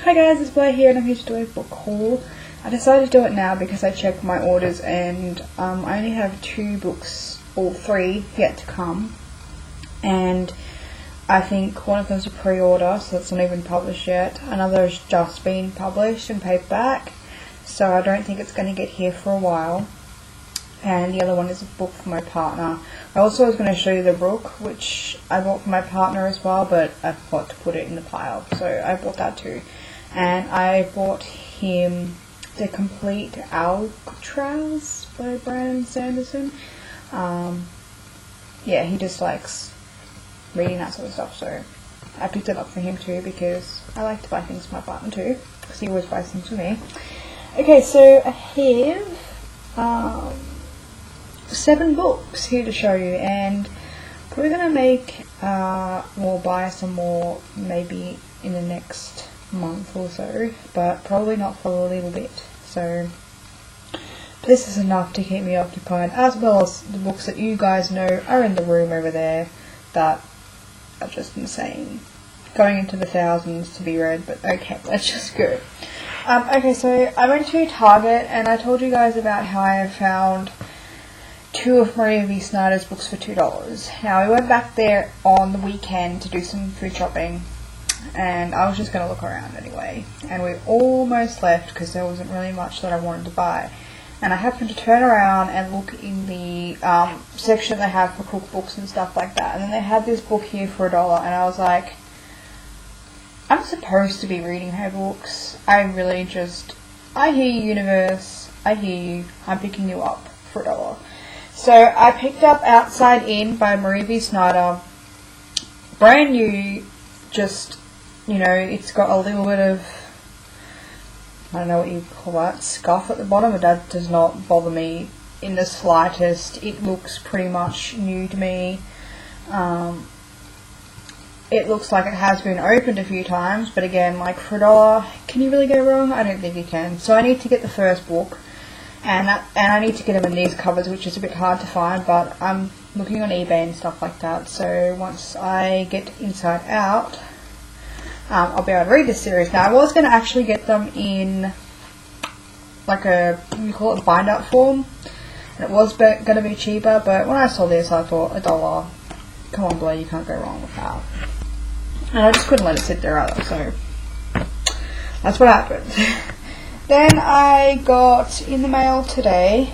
Hi guys, it's Blair here and I'm here to do a book haul. I decided to do it now because I checked my orders and I only have 2 books, or 3, yet to come. And I think one of them's a pre-order, so it's not even published yet. Another has just been published in paperback, so I don't think it's going to get here for a while. And the other one is a book for my partner. I also was going to show you the book, which I bought for my partner as well, but I forgot to put it in the pile, so I bought that too. And I bought him The Complete Alcatraz by Daria Snadowsky. Yeah, he just likes reading that sort of stuff, so I picked it up for him too because I like to buy things for my partner too, because he always buys things for me. Okay, so I have 7 books here to show you, and probably going to make buy some more maybe in the next month or so, but probably not for a little bit. So this is enough to keep me occupied, as well as the books that you guys know are in the room over there that are just insane, going into the thousands to be read, but okay, let's just go. Okay, so I went to Target and I told you guys about how I found 2 of Daria Snadowsky's books for $2. Now, we went back there on the weekend to do some food shopping, and I was just going to look around anyway, and we almost left because there wasn't really much that I wanted to buy. And I happened to turn around and look in the section they have for cookbooks and stuff like that, and then they had this book here for $1, and I was like, I'm supposed to be reading her books. I hear you, universe, I hear you, I'm picking you up for $1. So I picked up Outside In by Daria Snadowsky, brand new, just, you know, it's got a little bit of, I don't know what you call that, scuff at the bottom, but that does not bother me in the slightest. It looks pretty much new to me. It looks like it has been opened a few times, but again, like for $1, can you really go wrong? I don't think you can. So I need to get the first book. And I need to get them in these covers, which is a bit hard to find, but I'm looking on eBay and stuff like that. So once I get Inside Out, I'll be able to read this series. Now, I was going to actually get them in like you call it bind-up form, and it was going to be cheaper, but when I saw this, I thought $1. Come on, Blair, you can't go wrong with that. And I just couldn't let it sit there either, so that's what happened. Then I got in the mail today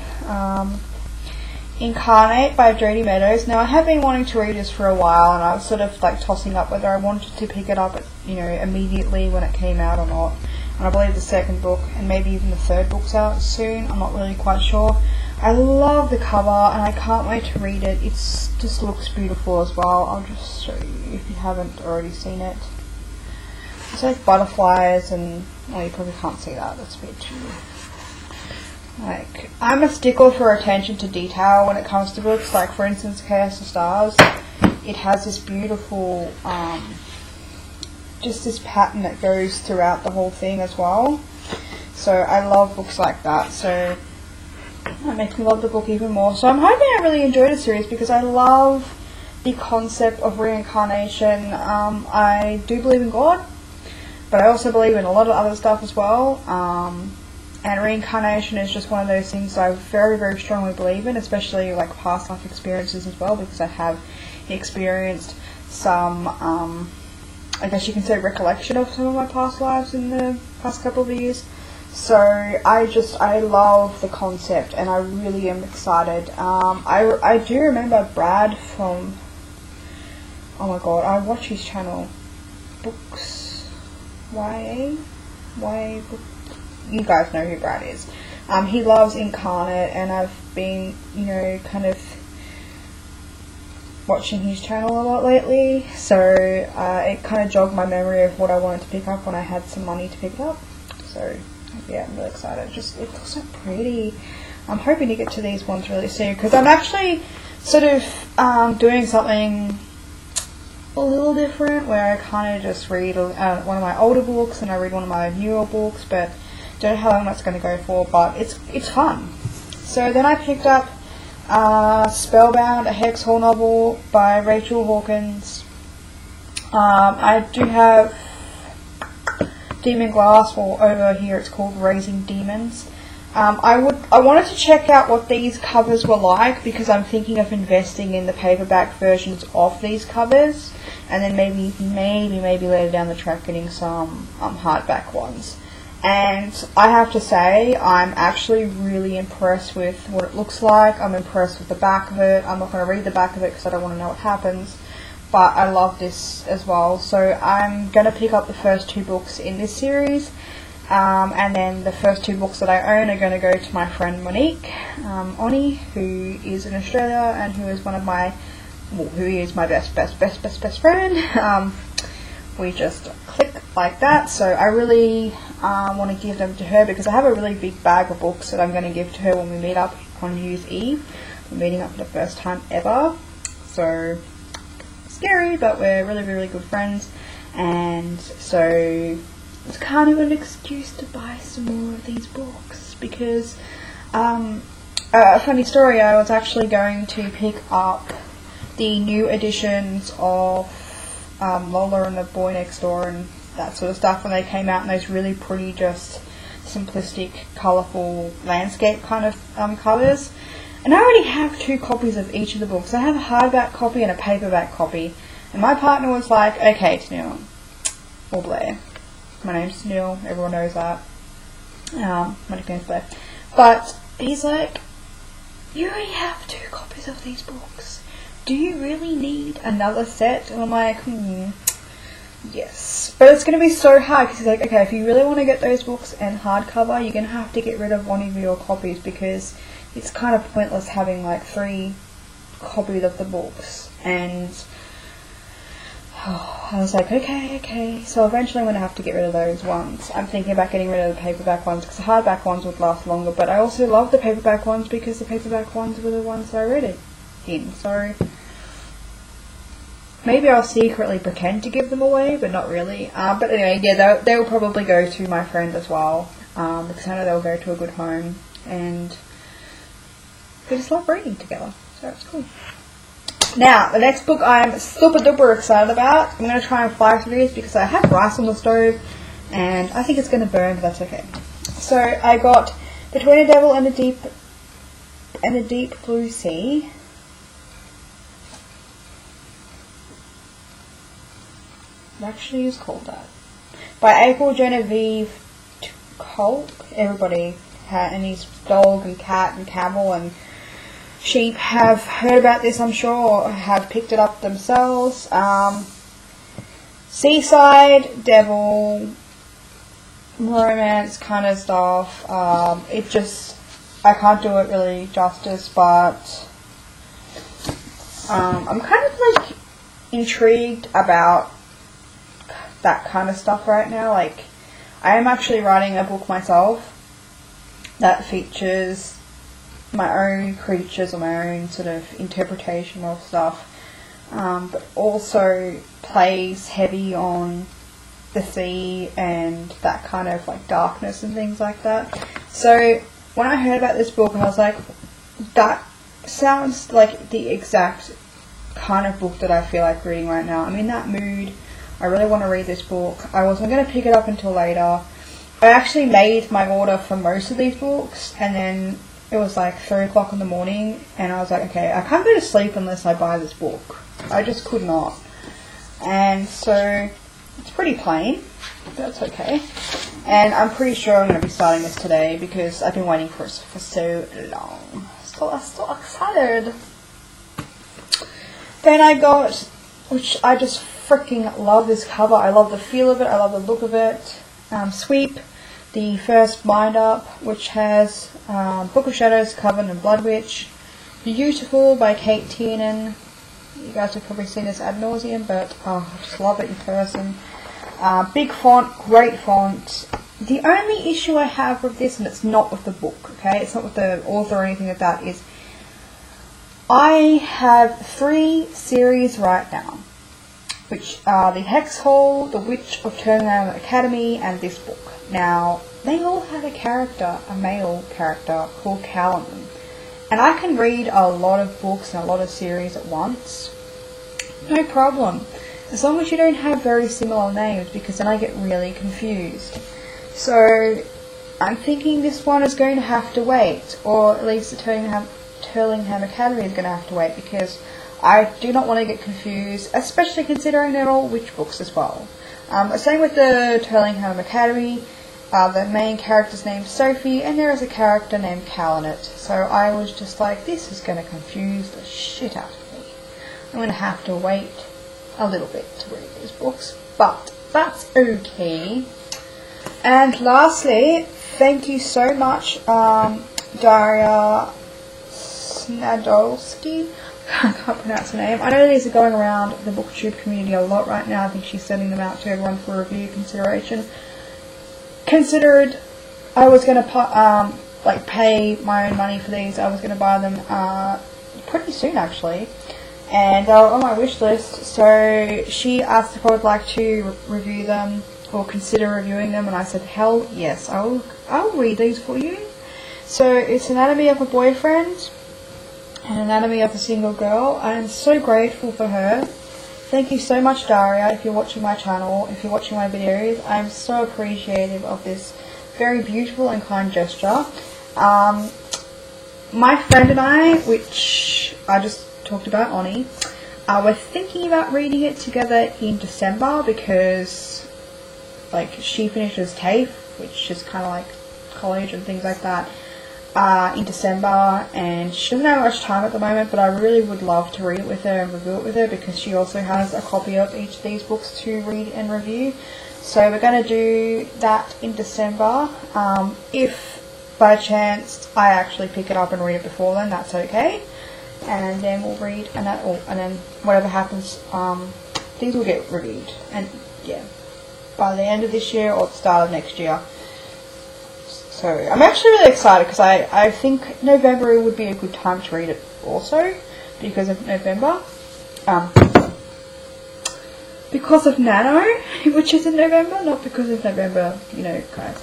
Incarnate by Jodie Meadows. Now, I have been wanting to read this for a while, and I was sort of like tossing up whether I wanted to pick it up, immediately when it came out or not. And I believe the second book and maybe even the third book's out soon. I'm not really quite sure. I love the cover, and I can't wait to read it. It just looks beautiful as well. I'll just show you if you haven't already seen it. It's like butterflies and, well, you probably can't see that, that's a bit too, like, I'm a stickler for attention to detail when it comes to books. Like, for instance, Chaos of Stars, it has this beautiful, just this pattern that goes throughout the whole thing as well. So I love books like that, so that makes me love the book even more. So I'm hoping I really enjoy the series because I love the concept of reincarnation. I do believe in God, but I also believe in a lot of other stuff as well, and reincarnation is just one of those things I very, very strongly believe in, especially like past life experiences as well, because I have experienced some, I guess you can say, recollection of some of my past lives in the past couple of years. So I love the concept, and I really am excited. I do remember Brad from, oh my god, I watch his channel, Books YA, you guys know who Brad is. He loves Incarnate, and I've been, kind of watching his channel a lot lately, so it kind of jogged my memory of what I wanted to pick up when I had some money to pick it up. So yeah, I'm really excited. It looks so pretty. I'm hoping to get to these ones really soon, because I'm actually sort of doing something a little different, where I kind of just read one of my older books and I read one of my newer books, but don't know how long that's going to go for, but it's fun. So then I picked up Spellbound, a Hex Hall novel by Rachel Hawkins. I do have Demon Glass, or over here it's called Raising Demons. I wanted to check out what these covers were like, because I'm thinking of investing in the paperback versions of these covers, and then maybe later down the track getting some hardback ones. And I have to say, I'm actually really impressed with what it looks like. I'm impressed with the back of it. I'm not going to read the back of it because I don't want to know what happens, but I love this as well. So I'm going to pick up the first 2 books in this series. And then the first 2 books that I own are going to go to my friend Monique, Oni, who is in Australia and who is who is my best friend. We just click like that, so I really want to give them to her, because I have a really big bag of books that I'm going to give to her when we meet up on New Year's Eve. We're meeting up for the first time ever, so scary, but we're really, really good friends, and so it's kind of an excuse to buy some more of these books, because a funny story, I was actually going to pick up the new editions of Lola and the Boy Next Door and that sort of stuff when they came out in those really pretty, just simplistic, colourful landscape kind of covers. And I already have 2 copies of each of the books. I have a hardback copy and a paperback copy. And my partner was like, okay, Tennille, or Blair. My name's Tennille, everyone knows that. My nickname's Blair. But he's like, you already have 2 copies of these books. Do you really need another set? And I'm like, yes. But it's going to be so hard, because he's like, okay, if you really want to get those books and hardcover, you're going to have to get rid of one of your copies, because it's kind of pointless having like 3 copies of the books. And I was like, okay. So eventually I'm going to have to get rid of those ones. I'm thinking about getting rid of the paperback ones, because the hardback ones would last longer. But I also love the paperback ones, because the paperback ones were the ones that I read it in. So maybe I'll secretly pretend to give them away, but not really. But anyway, yeah, they'll probably go to my friend as well, because I know they'll go to a good home, and we just love reading together, so it's cool. Now, the next book I'm super duper excited about. I'm going to try and fly through these, because I have rice on the stove, and I think it's going to burn, but that's okay. So I got Between a Devil and the Deep Blue Sea. It actually is called that. By April Genevieve Colt. Everybody, and his dog and cat and camel and sheep have heard about this, I'm sure, or have picked it up themselves. Seaside, devil, romance kind of stuff. It just, I can't do it really justice, but I'm kind of like intrigued about that kind of stuff right now. Like, I am actually writing a book myself that features my own creatures or my own sort of interpretation of stuff, but also plays heavy on the sea and that kind of like darkness and things like that. So when I heard about this book, I was like, that sounds like the exact kind of book that I feel like reading right now. I'm in that mood. I really want to read this book. I wasn't going to pick it up until later. I actually made my order for most of these books, and then it was like 3 o'clock in the morning, and I was like, okay, I can't go to sleep unless I buy this book. I just could not. And so it's pretty plain, but that's okay. And I'm pretty sure I'm going to be starting this today, because I've been waiting for it for so long. So I'm so excited. Then I got, which I just freaking love this cover. I love the feel of it. I love the look of it. Sweep, the first bind-up, which has Book of Shadows, Coven, and Blood Witch. Beautiful by Kate Tiernan. You guys have probably seen this ad nauseum, but I just love it in person. Big font, great font. The only issue I have with this, and it's not with the book, okay? It's not with the author or anything like that, is I have 3 series right now, which are the Hex Hall, The Witch of Turnaround Academy, and this book. Now, they all have a character, a male character, called Callum. And I can read a lot of books and a lot of series at once. No problem. as long as you don't have very similar names, because then I get really confused. So I'm thinking this one is going to have to wait, or at least the Turlingham Academy is going to have to wait, because I do not want to get confused, especially considering they're all witch books as well. Same with the Turlingham Academy. The main character's name's Sophie, and there is a character named Cal in it. So I was just like, this is going to confuse the shit out of me. I'm going to have to wait a little bit to read these books, but that's okay. And lastly, thank you so much, Daria Snadowsky. I can't pronounce her name. I know these are going around the booktube community a lot right now. I think she's sending them out to everyone for review consideration. Considered I was going to pay my own money for these. I was going to buy them pretty soon actually, and they were on my wish list. So she asked if I would like to review them or consider reviewing them, and I said hell yes, I'll read these for you. So it's Anatomy of a Boyfriend and Anatomy of a Single Girl. I am so grateful for her. Thank you so much, Daria, if you're watching my channel, if you're watching my videos. I'm so appreciative of this very beautiful and kind gesture. My friend and I, which I just talked about, Oni, we're thinking about reading it together in December, because she finishes TAFE, which is kind of like college and things like that, in December, and she doesn't have much time at the moment, but I really would love to read it with her and review it with her, because she also has a copy of each of these books to read and review. So we're going to do that in December. If by chance I actually pick it up and read it before then, that's okay, and then we'll read, and then whatever happens, these will get reviewed, and yeah, by the end of this year or the start of next year. So I'm actually really excited, because I think November would be a good time to read it also, because of November. Because of Nano, which is in November, not because of November, guys.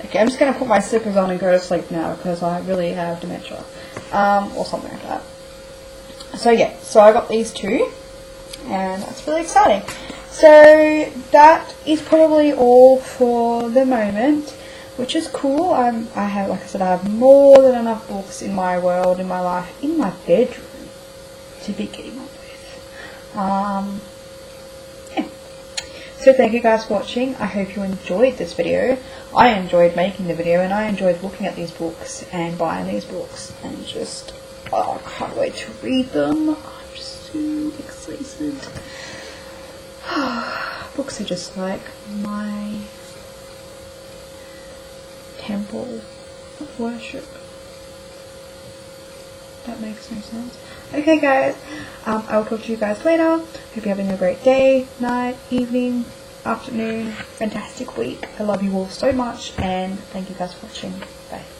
Okay, I'm just going to put my slippers on and go to sleep now, because I really have dementia. Or something like that. So yeah, so I got these two, and that's really exciting. So that is probably all for the moment, which is cool. I have, like I said, I have more than enough books in my world, in my life, in my bedroom to be getting on with. Yeah. So thank you guys for watching. I hope you enjoyed this video. I enjoyed making the video, and I enjoyed looking at these books and buying these books, and just, I can't wait to read them. I'm just so excited. Books are just like my temple of worship. That makes no sense. Okay guys, I'll talk to you guys later. Hope you're having a great day, night, evening, afternoon, fantastic week. I love you all so much, and thank you guys for watching. Bye.